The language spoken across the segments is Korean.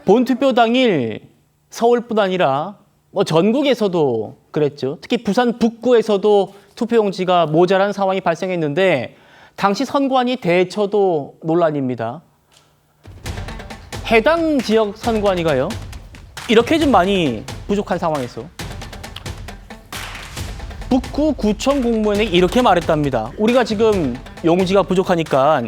본투표 당일 서울뿐 아니라 전국에서도 그랬죠. 특히 부산 북구에서도 투표용지가 모자란 상황이 발생했는데 당시 선관위 대처도 논란입니다. 해당 지역 선관위가요. 이렇게 좀 많이 부족한 상황에서 북구 구청 공무원에게 이렇게 말했답니다. 우리가 지금 용지가 부족하니까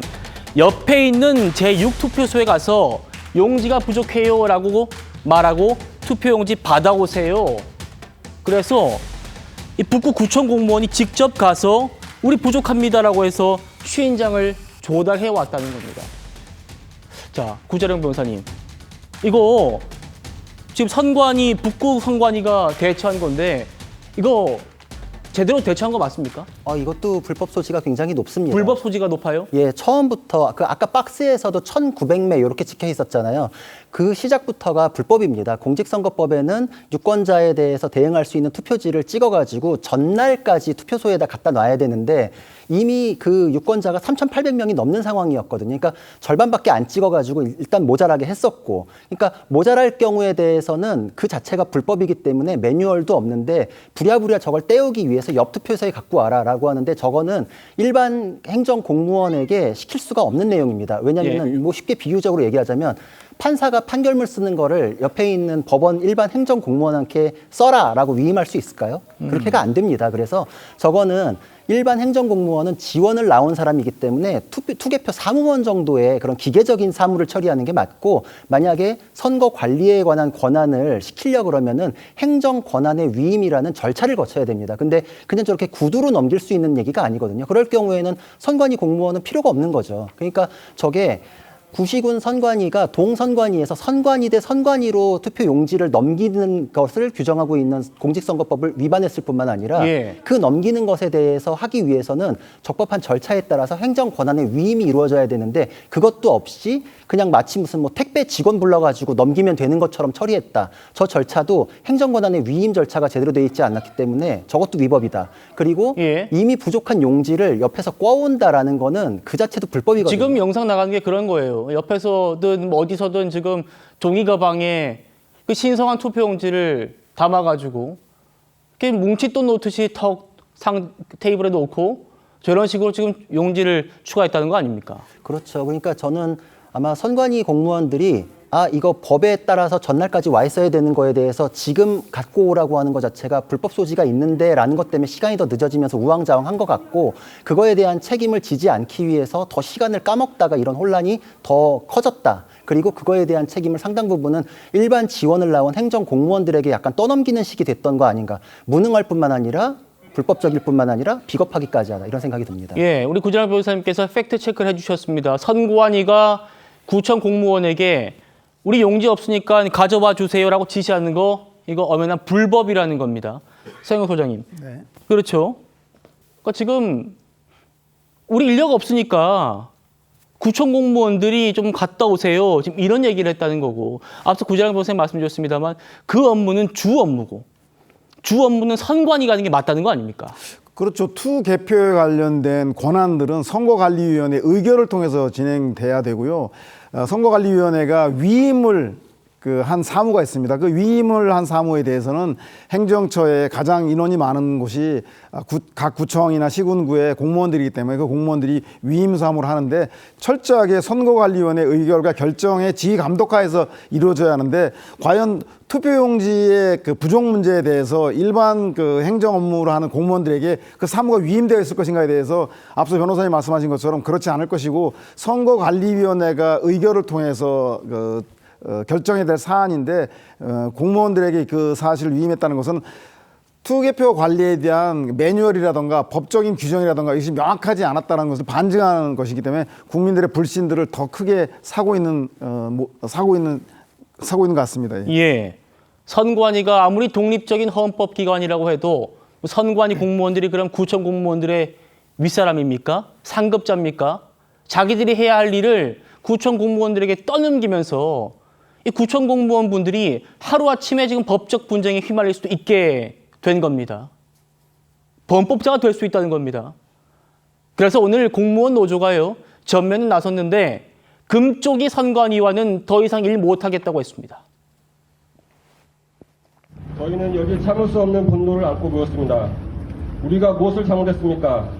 옆에 있는 제6투표소에 가서 용지가 부족해요 라고 말하고 투표용지 받아오세요. 그래서 이 북구 구청 공무원이 직접 가서 우리 부족합니다라고 해서 50장을 조달해 왔다는 겁니다. 자, 구자령 변호사님, 이거 지금 선관위, 북구 선관위가 대처한 건데 이거 제대로 대처한 거 맞습니까? 이것도 불법 소지가 굉장히 높습니다. 불법 소지가 높아요? 예, 처음부터 아까 박스에서도 1,900매 이렇게 찍혀 있었잖아요. 그 시작부터가 불법입니다. 공직선거법에는 유권자에 대해서 대응할 수 있는 투표지를 찍어가지고 전날까지 투표소에다 갖다 놔야 되는데 이미 그 유권자가 3,800명이 넘는 상황이었거든요. 그러니까 절반밖에 안 찍어가지고 일단 모자라게 했었고, 그러니까 모자랄 경우에 대해서는 그 자체가 불법이기 때문에 매뉴얼도 없는데 부랴부랴 저걸 떼우기 위해서 옆 투표소에 갖고 와라라고 하는데 저거는 일반 행정공무원에게 시킬 수가 없는 내용입니다. 왜냐하면 뭐 쉽게 비유적으로 얘기하자면 판사가 판결문 쓰는 거를 옆에 있는 법원 일반 행정공무원한테 써라라고 위임할 수 있을까요? 그렇게가 안 됩니다. 그래서 저거는 일반 행정공무원은 지원을 나온 사람이기 때문에 투개표 사무원 정도의 그런 기계적인 사무를 처리하는 게 맞고, 만약에 선거 관리에 관한 권한을 시키려고 그러면은 행정 권한의 위임이라는 절차를 거쳐야 됩니다. 근데 그냥 저렇게 구두로 넘길 수 있는 얘기가 아니거든요. 그럴 경우에는 선관위 공무원은 필요가 없는 거죠. 그러니까 저게 구시군 선관위가 동선관위에서 선관위 대 선관위로 투표 용지를 넘기는 것을 규정하고 있는 공직선거법을 위반했을 뿐만 아니라 그 넘기는 것에 대해서 하기 위해서는 적법한 절차에 따라서 행정 권한의 위임이 이루어져야 되는데 그것도 없이 그냥 마치 무슨 뭐 택배 직원 불러가지고 넘기면 되는 것처럼 처리했다. 저 절차도 행정 권한의 위임 절차가 제대로 돼 있지 않았기 때문에 저것도 위법이다. 그리고 이미 부족한 용지를 옆에서 꿔온다라는 거는 그 자체도 불법이거든요. 지금 영상 나가는 게 그런 거예요. 옆에서든 뭐 어디서든 지금 종이 가방에 그 신성한 투표용지를 담아가지고 이렇게 뭉칫돈 놓듯이 턱 테이블에 놓고 저런 식으로 지금 용지를 추가했다는 거 아닙니까? 그렇죠. 그러니까 저는 아마 선관위 공무원들이 이거 법에 따라서 전날까지 와 있어야 되는 거에 대해서 지금 갖고 오라고 하는 것 자체가 불법 소지가 있는데 라는 것 때문에 시간이 더 늦어지면서 우왕좌왕한 것 같고, 그거에 대한 책임을 지지 않기 위해서 더 시간을 까먹다가 이런 혼란이 더 커졌다. 그리고 그거에 대한 책임을 상당 부분은 일반 지원을 나온 행정 공무원들에게 약간 떠넘기는 식이 됐던 거 아닌가. 무능할 뿐만 아니라 불법적일 뿐만 아니라 비겁하기까지 하다, 이런 생각이 듭니다. 예, 우리 구자랑 변호사님께서 팩트 체크를 해주셨습니다. 선관위가 구청 공무원에게 우리 용지 없으니까 가져와 주세요라고 지시하는 거, 이거 엄연한 불법이라는 겁니다. 서영호 소장님. 네. 그렇죠. 그러니까 지금 우리 인력 없으니까 구청 공무원들이 좀 갔다 오세요. 지금 이런 얘기를 했다는 거고, 앞서 구자랑 변호사님 말씀 주셨습니다만 그 업무는 주 업무고 주 업무는 선관위가 하는 게 맞다는 거 아닙니까? 그렇죠. 투개표에 관련된 권한들은 선거관리위원회 의결을 통해서 진행돼야 되고요. 선거관리위원회가 위임을 한 사무가 있습니다. 그 위임을 한 사무에 대해서는 행정처에 가장 인원이 많은 곳이 각 구청이나 시군구의 공무원들이기 때문에 그 공무원들이 위임 사무를 하는데 철저하게 선거관리위원회 의결과 결정의 지휘 감독하에서 이루어져야 하는데, 과연 투표용지의 그 부족 문제에 대해서 일반 그 행정 업무를 하는 공무원들에게 그 사무가 위임되어 있을 것인가에 대해서 앞서 변호사님 말씀하신 것처럼 그렇지 않을 것이고, 선거관리위원회가 의결을 통해서 결정해야 될 사안인데 공무원들에게 그 사실을 위임했다는 것은 투개표 관리에 대한 매뉴얼이라든가 법적인 규정이라든가 이것이 명확하지 않았다는 것을 반증하는 것이기 때문에 국민들의 불신들을 더 크게 사고 있는 것 같습니다. 예. 선관위가 아무리 독립적인 헌법기관이라고 해도 선관위 공무원들이 그럼 구청 공무원들의 윗사람입니까? 상급자입니까? 자기들이 해야 할 일을 구청 공무원들에게 떠넘기면서 이 구청 공무원 분들이 하루아침에 지금 법적 분쟁에 휘말릴 수도 있게 된 겁니다. 범법자가 될 수 있다는 겁니다. 그래서 오늘 공무원 노조가요, 전면에 나섰는데 금쪽이 선관위와는 더 이상 일 못하겠다고 했습니다. 저희는 여기 참을 수 없는 분노를 안고 모였습니다. 우리가 무엇을 잘못했습니까?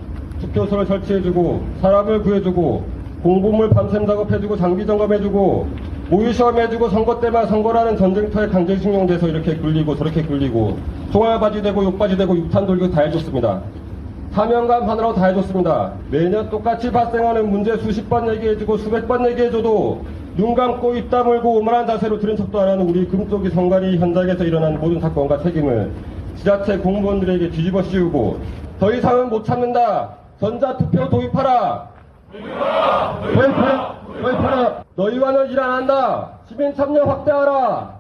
투표소를 설치해주고 사람을 구해주고 공보물 밤샘 작업해주고 장비 점검해주고 모의시험 해주고 선거 때만 선거라는 전쟁터에 강제징용돼서 이렇게 굴리고 저렇게 굴리고 종알바지 되고 욕바지 되고 육탄 돌리고 다 해줬습니다. 사명감 하느라고 다 해줬습니다. 매년 똑같이 발생하는 문제 수십 번 얘기해주고 수백 번 얘기해줘도 눈 감고 입 다물고 오만한 자세로 들은 척도 안 하는 우리 금쪽이 선관위 현장에서 일어난 모든 사건과 책임을 지자체 공무원들에게 뒤집어 씌우고 더 이상은 못 참는다. 전자투표 도입하라. 도입하라. 너희와는 일 안 한다. 시민 참여 확대하라.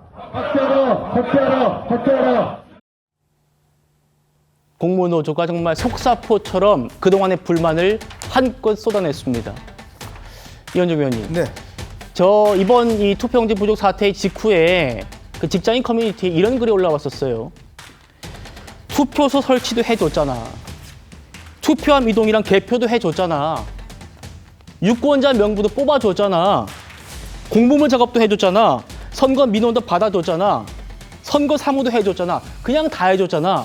확대하라. 공무노조가 정말 속사포처럼 그동안의 불만을 한껏 쏟아냈습니다. 이현정 의원님. 네. 저 이번 이 투표용지 부족 사태 직후에 그 직장인 커뮤니티에 이런 글이 올라왔었어요. 투표소 설치도 해줬잖아. 투표함 이동이랑 개표도 해줬잖아. 유권자 명부도 뽑아줬잖아. 공보물 작업도 해줬잖아. 선거 민원도 받아줬잖아. 선거 사무도 해줬잖아. 그냥 다 해줬잖아.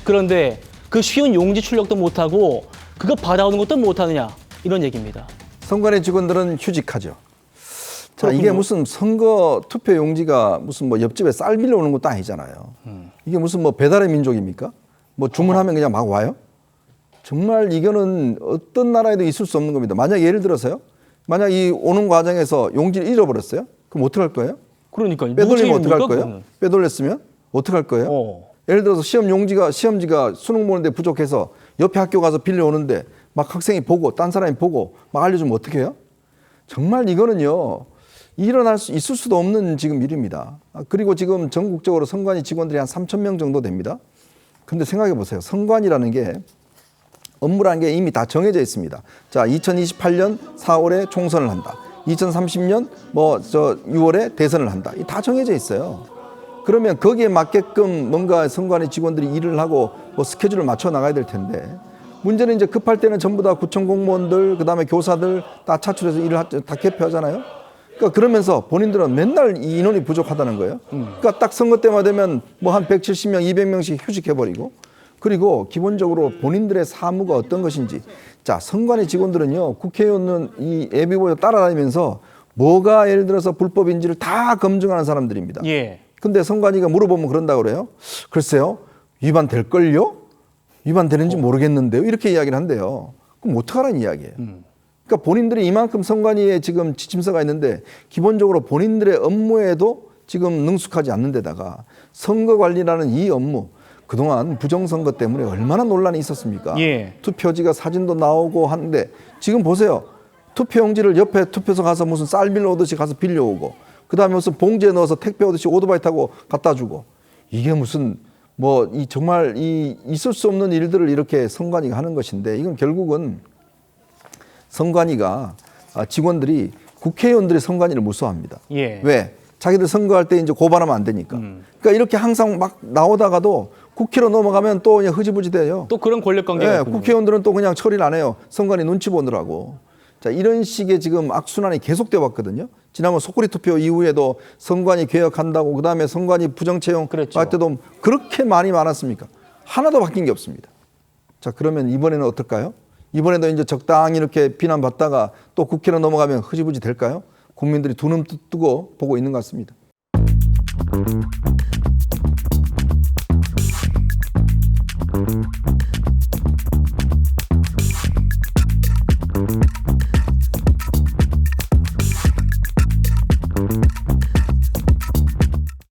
그런데 그 쉬운 용지 출력도 못하고 그거 받아오는 것도 못하느냐 이런 얘기입니다. 선관위 직원들은 휴직하죠. 자, 이게 그렇군요. 무슨 선거 투표 용지가 무슨 뭐 옆집에 쌀 빌려 오는 것도 아니잖아요. 이게 무슨 뭐 배달의 민족입니까? 뭐 주문하면 그냥 막 와요? 정말 이거는 어떤 나라에도 있을 수 없는 겁니다. 만약 예를 들어서요. 만약 이 오는 과정에서 용지를 잃어버렸어요. 그럼 어떡할 거예요? 그러니까요. 빼돌리면 어떡할 누구 거예요? 책임입니까, 빼돌렸으면 어떡할 거예요? 그거는? 예를 들어서 시험지가 수능 보는데 부족해서 옆에 학교 가서 빌려오는데 막 학생이 보고 딴 사람이 보고 막 알려주면 어떻게 해요? 정말 이거는요. 있을 수도 없는 지금 일입니다. 그리고 지금 전국적으로 선관위 직원들이 한 3,000명 정도 됩니다. 근데 생각해 보세요. 선관위라는 게 업무라는 게 이미 다 정해져 있습니다. 자, 2028년 4월에 총선을 한다. 2030년 6월에 대선을 한다. 다 정해져 있어요. 그러면 거기에 맞게끔 뭔가 선관위 직원들이 일을 하고 뭐 스케줄을 맞춰 나가야 될 텐데 문제는 이제 급할 때는 전부 다 구청 공무원들 그다음에 교사들 다 차출해서 일을 다 개표하잖아요. 그러니까 그러면서 본인들은 맨날 이 인원이 부족하다는 거예요. 그러니까 딱 선거 때만 되면 뭐 한 170명, 200명씩 휴직해버리고 그리고 기본적으로 본인들의 사무가 어떤 것인지 자 선관위 직원들은요 국회의원은 이 예비보조 따라다니면서 뭐가 예를 들어서 불법인지를 다 검증하는 사람들입니다. 예. 근데 선관위가 물어보면 그런다고 그래요. 글쎄요. 위반될걸요? 위반되는지 모르겠는데요. 이렇게 이야기를 한대요. 그럼 어떡하라는 이야기예요. 그러니까 본인들이 이만큼 선관위에 지금 지침서가 있는데 기본적으로 본인들의 업무에도 지금 능숙하지 않는 데다가 선거관리라는 이 업무 그동안 부정선거 때문에 얼마나 논란이 있었습니까? 예. 투표지가 사진도 나오고 하는데 지금 보세요. 투표용지를 옆에 투표소 가서 무슨 쌀 빌려 오듯이 가서 빌려오고 그다음에 무슨 봉지에 넣어서 택배 오듯이 오토바이 타고 갖다 주고 이게 무슨 정말 있을 수 없는 일들을 이렇게 선관위가 하는 것인데 이건 결국은 선관위가 직원들이 국회의원들이 선관위를 무서워합니다. 예. 왜? 자기들 선거할 때 이제 고발하면 안 되니까. 그러니까 이렇게 항상 막 나오다가도 국회로 넘어가면 또 그냥 흐지부지 돼요. 또 그런 권력 관계가 네, 있군요. 국회의원들은 또 그냥 처리를 안 해요. 선관위 눈치 보느라고. 자, 이런 식의 지금 악순환이 계속돼 왔거든요. 지난번 속구리 투표 이후에도 선관위 개혁한다고 그다음에 선관위 부정채용 그랬죠. 할 때도 그렇게 많았습니까? 하나도 바뀐 게 없습니다. 자, 그러면 이번에는 어떨까요? 이번에도 이제 적당히 이렇게 비난받다가 또 국회로 넘어가면 흐지부지 될까요? 국민들이 두 눈 뜨고 보고 있는 것 같습니다.